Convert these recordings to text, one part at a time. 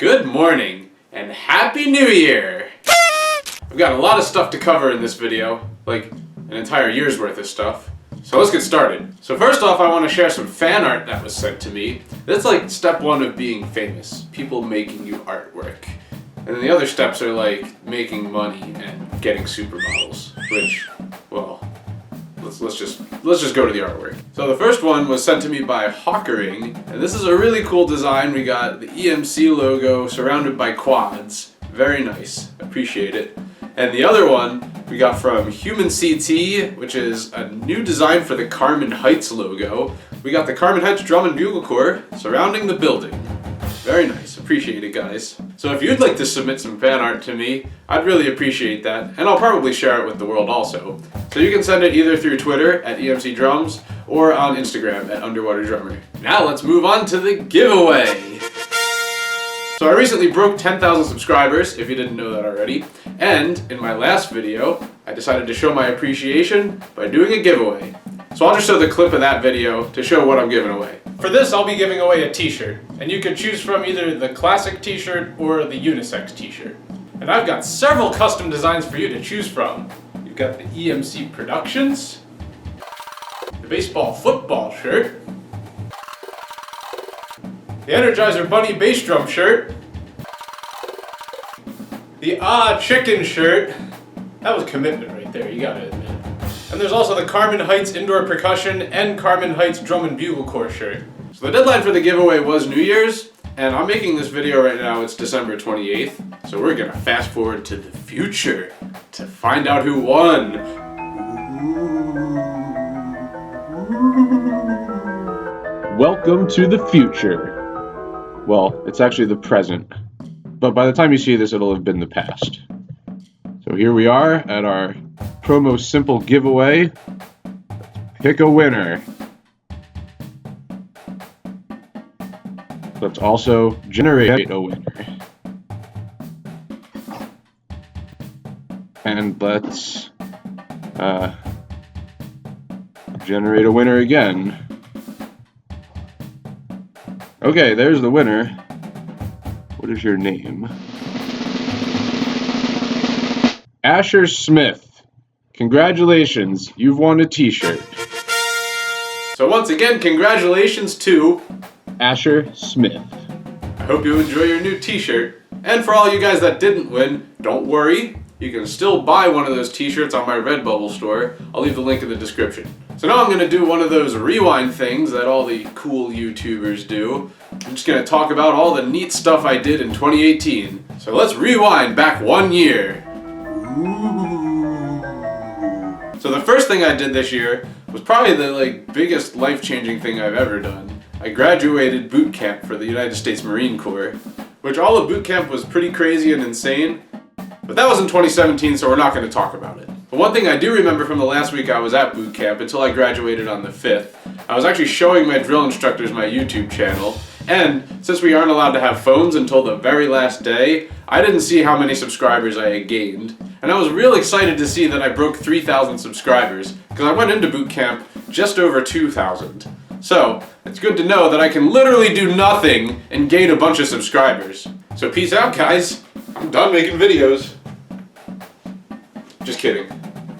Good morning, and Happy New Year! I've got a lot of stuff to cover in this video, like an entire year's worth of stuff. So let's get started. So first off, I want to share some fan art that was sent to me. That's like step one of being famous, people making you artwork. And then the other steps are like making money and getting supermodels, which, well, let's just go to the artwork. So the first one was sent to me by Hawkering, and this is a really cool design. We got the EMC logo surrounded by quads. Very nice, appreciate it. And the other one we got from Human CT, which is a new design for the Carmen Heights logo. We got the Carmen Heights Drum and Bugle Corps surrounding the building. Very nice, appreciate it, guys. So if you'd like to submit some fan art to me, I'd really appreciate that, and I'll probably share it with the world also. So you can send it either through Twitter at EMC Drums or on Instagram at Underwater Drummer. Now let's move on to the giveaway. So I recently broke 10,000 subscribers, if you didn't know that already, and in my last video, I decided to show my appreciation by doing a giveaway. So I'll just show the clip of that video to show what I'm giving away. For this, I'll be giving away a t-shirt, and you can choose from either the classic t-shirt or the unisex t-shirt. And I've got several custom designs for you to choose from. You've got the EMCProductions, the baseball football shirt, the Energizer Bunny bass drum shirt, the Chicken shirt. That was commitment right there, you gotta admit. And there's also the Carmen Heights Indoor Percussion and Carmen Heights Drum and Bugle Corps shirt. So the deadline for the giveaway was New Year's, and I'm making this video right now, it's December 28th. So we're gonna fast forward to the future to find out who won. Welcome to the future. Well, it's actually the present, but by the time you see this, it'll have been the past. So here we are at our promo simple giveaway. Pick a winner. Let's also generate a winner. And let's generate a winner again. Okay, there's the winner. What is your name? Asher Smith. Congratulations, you've won a t-shirt. So once again, congratulations to Asher Smith. I hope you enjoy your new t-shirt. And for all you guys that didn't win, don't worry. You can still buy one of those t-shirts on my Redbubble store. I'll leave the link in the description. So now I'm going to do one of those rewind things that all the cool YouTubers do. I'm just going to talk about all the neat stuff I did in 2018. So let's rewind back 1 year. So the first thing I did this year was probably the biggest life-changing thing I've ever done. I graduated boot camp for the United States Marine Corps, which all of boot camp was pretty crazy and insane, but that was in 2017, so we're not going to talk about it. But one thing I do remember from the last week I was at boot camp until I graduated on the 5th, I was actually showing my drill instructors my YouTube channel, and since we aren't allowed to have phones until the very last day, I didn't see how many subscribers I had gained. And I was real excited to see that I broke 3,000 subscribers, because I went into boot camp just over 2,000. So, it's good to know that I can literally do nothing and gain a bunch of subscribers. So peace out, guys. I'm done making videos. Just kidding.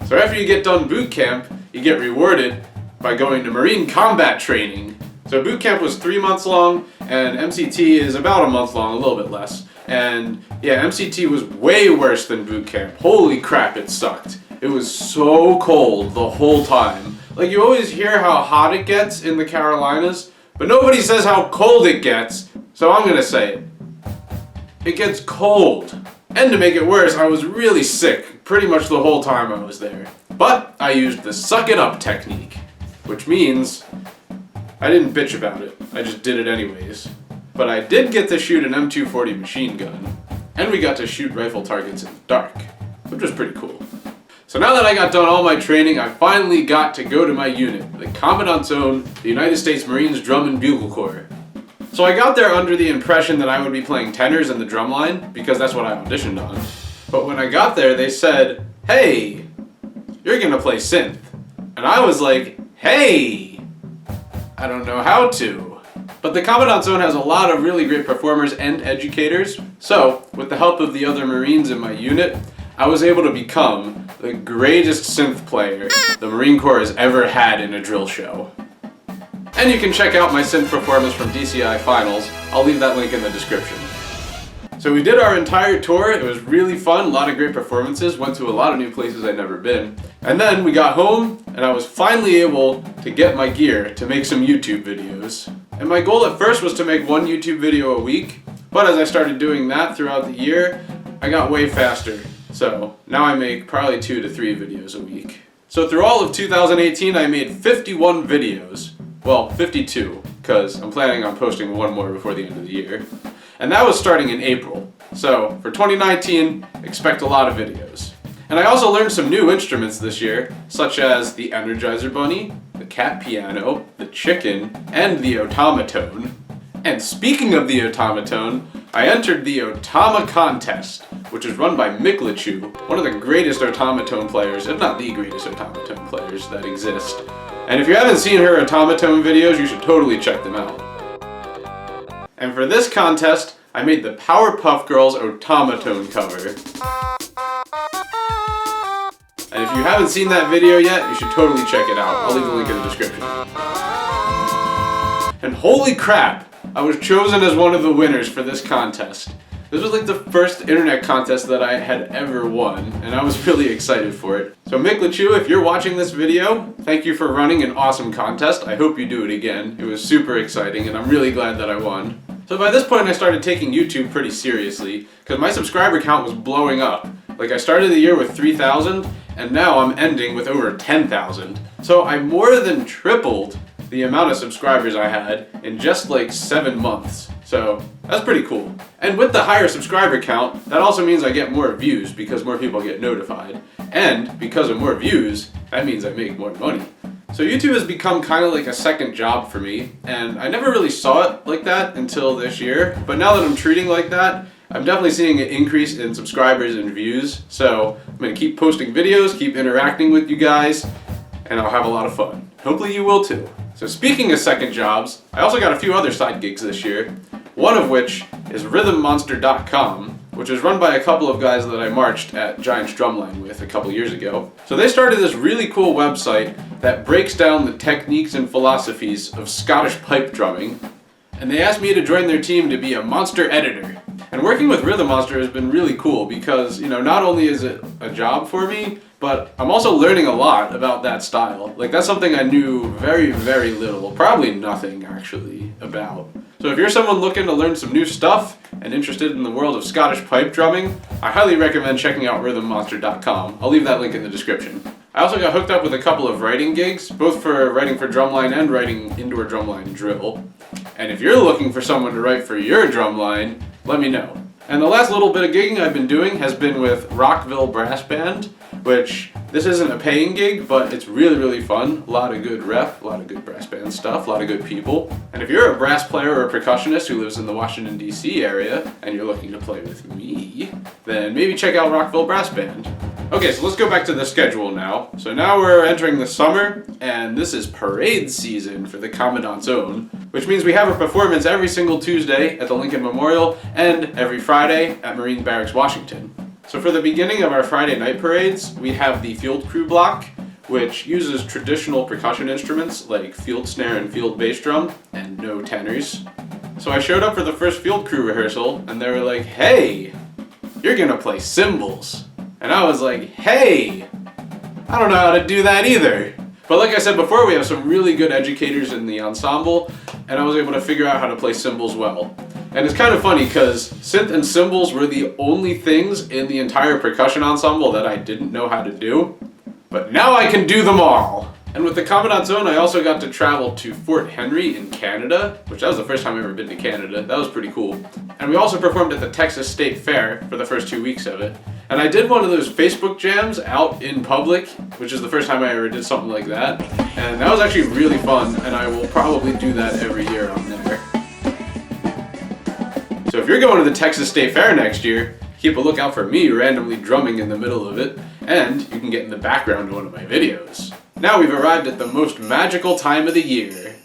So after you get done boot camp, you get rewarded by going to Marine combat training. So boot camp was 3 months long, and MCT is about a month long, a little bit less. And yeah, MCT was way worse than boot camp. Holy crap, it sucked. It was so cold the whole time. Like, you always hear how hot it gets in the Carolinas, but nobody says how cold it gets, so I'm gonna say it. It gets cold. And to make it worse, I was really sick pretty much the whole time I was there. But I used the suck it up technique, which means I didn't bitch about it. I just did it anyways. But I did get to shoot an M240 machine gun, and we got to shoot rifle targets in the dark, which was pretty cool. So now that I got done all my training, I finally got to go to my unit, the Commandant's Own, the United States Marines Drum and Bugle Corps. So I got there under the impression that I would be playing tenors in the drum line, because that's what I auditioned on. But when I got there, they said, "Hey, you're gonna play synth." And I was like, "Hey, I don't know how to." But the Commandant Zone has a lot of really great performers and educators, so with the help of the other Marines in my unit, I was able to become the greatest synth player the Marine Corps has ever had in a drill show. And you can check out my synth performance from DCI Finals. I'll leave that link in the description. So we did our entire tour. It was really fun, a lot of great performances, went to a lot of new places I'd never been. And then we got home, and I was finally able to get my gear to make some YouTube videos. And my goal at first was to make one YouTube video a week, but as I started doing that throughout the year, I got way faster. So now I make probably 2 to 3 videos a week. So through all of 2018, I made 51 videos. Well, 52, because I'm planning on posting one more before the end of the year. And that was starting in April. So for 2019, expect a lot of videos. And I also learned some new instruments this year, such as the Energizer Bunny, the cat piano, the chicken, and the automaton. And speaking of the automaton, I entered the Otama contest, which is run by mklachu, one of the greatest automaton players, if not the greatest automaton players that exist. And if you haven't seen her automaton videos, you should totally check them out. And for this contest, I made the Powerpuff Girls automaton cover. And if you haven't seen that video yet, you should totally check it out. I'll leave the link in the description. And holy crap, I was chosen as one of the winners for this contest. This was like the first internet contest that I had ever won, and I was really excited for it. So mklachu, if you're watching this video, thank you for running an awesome contest. I hope you do it again. It was super exciting, and I'm really glad that I won. So by this point I started taking YouTube pretty seriously, because my subscriber count was blowing up. Like I started the year with 3,000, and now I'm ending with over 10,000. So I more than tripled the amount of subscribers I had in just like 7 months. So that's pretty cool. And with the higher subscriber count, that also means I get more views because more people get notified. And because of more views, that means I make more money. So YouTube has become kind of like a second job for me, and I never really saw it like that until this year. But now that I'm treating like that, I'm definitely seeing an increase in subscribers and views. So I'm gonna keep posting videos, keep interacting with you guys, and I'll have a lot of fun. Hopefully you will too. So speaking of second jobs, I also got a few other side gigs this year. One of which is rhythmmonster.com, which is run by a couple of guys that I marched at Giant's Drumline with a couple years ago. So they started this really cool website that breaks down the techniques and philosophies of Scottish pipe drumming. And they asked me to join their team to be a monster editor. And working with Rhythm Monster has been really cool because, you know, not only is it a job for me, but I'm also learning a lot about that style. Like that's something I knew very, very little, probably nothing actually about. So if you're someone looking to learn some new stuff and interested in the world of Scottish pipe drumming, I highly recommend checking out rhythmmonster.com. I'll leave that link in the description. I also got hooked up with a couple of writing gigs, both for writing for drumline and writing indoor drumline drill. And if you're looking for someone to write for your drumline, let me know. And the last little bit of gigging I've been doing has been with Rockville Brass Band, which this isn't a paying gig, but it's really, really fun. A lot of good rep, a lot of good brass band stuff, a lot of good people. And if you're a brass player or a percussionist who lives in the Washington, D.C. area, and you're looking to play with me, then maybe check out Rockville Brass Band. Okay, so let's go back to the schedule now. So now we're entering the summer, and this is parade season for the Commandant Zone, which means we have a performance every single Tuesday at the Lincoln Memorial and every Friday at Marine Barracks, Washington. So for the beginning of our Friday night parades, we have the field crew block, which uses traditional percussion instruments like field snare and field bass drum, and no tenors. So I showed up for the first field crew rehearsal, and they were like, "Hey, you're gonna play cymbals." And I was like, "Hey, I don't know how to do that either." But like I said before, we have some really good educators in the ensemble, and I was able to figure out how to play cymbals well. And it's kind of funny because synth and cymbals were the only things in the entire percussion ensemble that I didn't know how to do. But now I can do them all! And with the Commandant Zone, I also got to travel to Fort Henry in Canada, which that was the first time I've ever been to Canada. That was pretty cool. And we also performed at the Texas State Fair for the first 2 weeks of it. And I did one of those Facebook jams out in public, which is the first time I ever did something like that. And that was actually really fun, and I will probably do that every year I'm there. So if you're going to the Texas State Fair next year, keep a lookout for me randomly drumming in the middle of it, and you can get in the background of one of my videos. Now we've arrived at the most magical time of the year.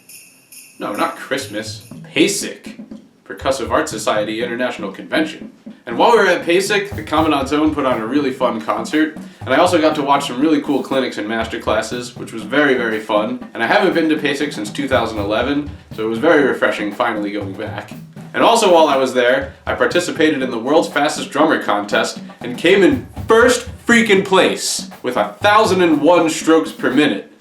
No, not Christmas. PASIC, Percussive Art Society International Convention. And while we were at PASIC, the Commandant Zone put on a really fun concert, and I also got to watch some really cool clinics and masterclasses, which was very, very fun. And I haven't been to PASIC since 2011, so it was very refreshing finally going back. And also while I was there, I participated in the World's Fastest Drummer contest and came in first freaking place with 1,001 strokes per minute.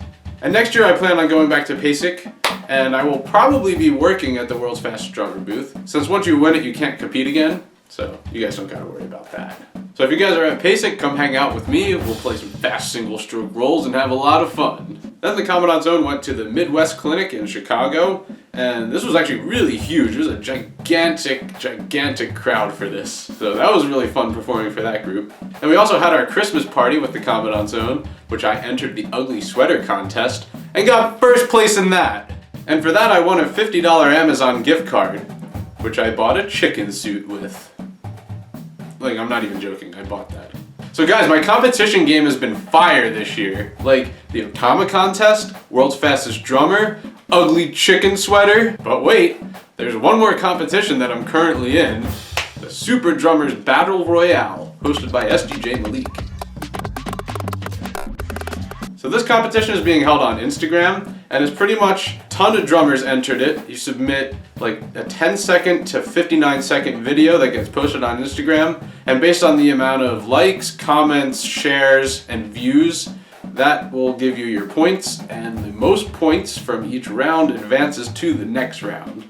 And next year I plan on going back to PASIC, and I will probably be working at the World's Fastest Drummer booth, since once you win it you can't compete again, so you guys don't gotta worry about that. So if you guys are at PASIC, come hang out with me, we'll play some fast single stroke rolls and have a lot of fun. Then the Commandant Zone went to the Midwest Clinic in Chicago, and this was actually really huge. There was a gigantic crowd for this. So that was really fun performing for that group. And we also had our Christmas party with the Commandant Zone, which I entered the Ugly Sweater contest and got first place in that. And for that I won a $50 Amazon gift card, which I bought a chicken suit with. Like, I'm not even joking, I bought that. So guys, my competition game has been fire this year. Like, the Otama contest, World's Fastest Drummer, Ugly Chicken Sweater. But wait, there's one more competition that I'm currently in. The Super Drummers Battle Royale, hosted by SDJ Malik. So this competition is being held on Instagram, and it's pretty much a ton of drummers entered it. You submit like a 10-second to 59-second video that gets posted on Instagram, and based on the amount of likes, comments, shares, and views, that will give you your points, and the most points from each round advances to the next round.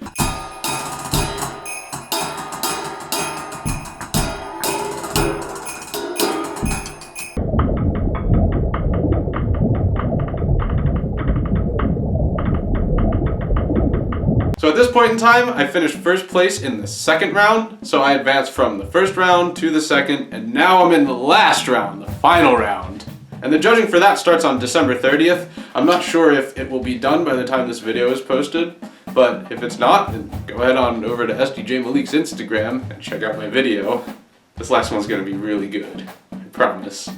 So at this point in time, I finished first place in the second round, so I advanced from the first round to the second, and now I'm in the last round, the final round. And the judging for that starts on December 30th. I'm not sure if it will be done by the time this video is posted, but if it's not, then go ahead on over to SDJ Malik's Instagram and check out my video. This last one's gonna be really good, I promise.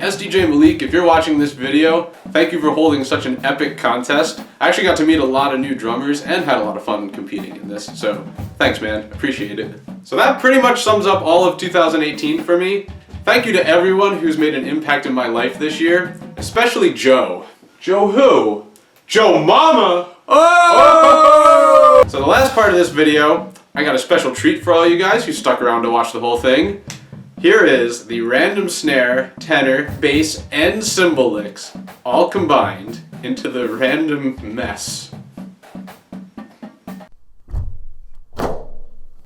SDJ Malik, if you're watching this video, thank you for holding such an epic contest. I actually got to meet a lot of new drummers and had a lot of fun competing in this, so thanks man, appreciate it. So that pretty much sums up all of 2018 for me. Thank you to everyone who's made an impact in my life this year, especially Joe. Joe who? Joe Mama! Oh! So the last part of this video, I got a special treat for all you guys who stuck around to watch the whole thing. Here is the random snare, tenor, bass, and cymbal licks, all combined into the random mess.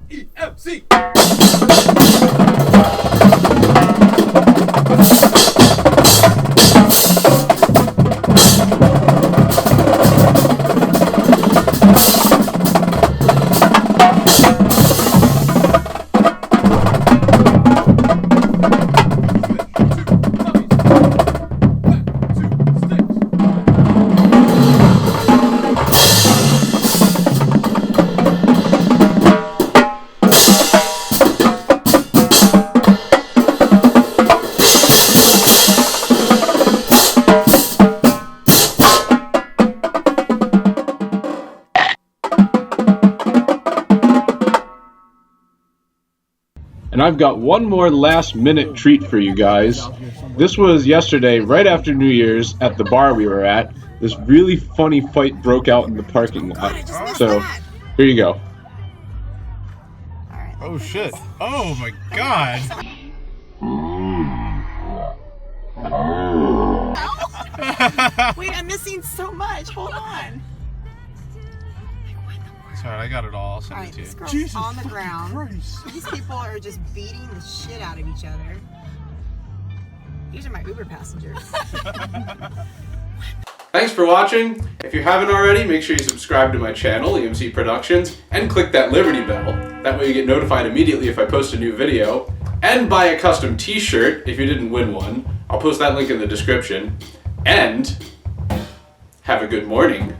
EMC! And I've got one more last minute treat for you guys. This was yesterday, right after New Year's, at the bar we were at. This really funny fight broke out in the parking lot. So, here you go. Oh shit. Oh my god. Wait, I'm missing so much. Hold on. Sorry, I got it all. I'll send Alright, it to you. this girl's Jesus on the fucking ground. Christ. These people are just beating the shit out of each other. These are my Uber passengers. Thanks for watching. If you haven't already, make sure you subscribe to my channel, EMCProductions, and click that Liberty bell. That way you get notified immediately if I post a new video. And buy a custom t-shirt if you didn't win one. I'll post that link in the description. And have a good morning.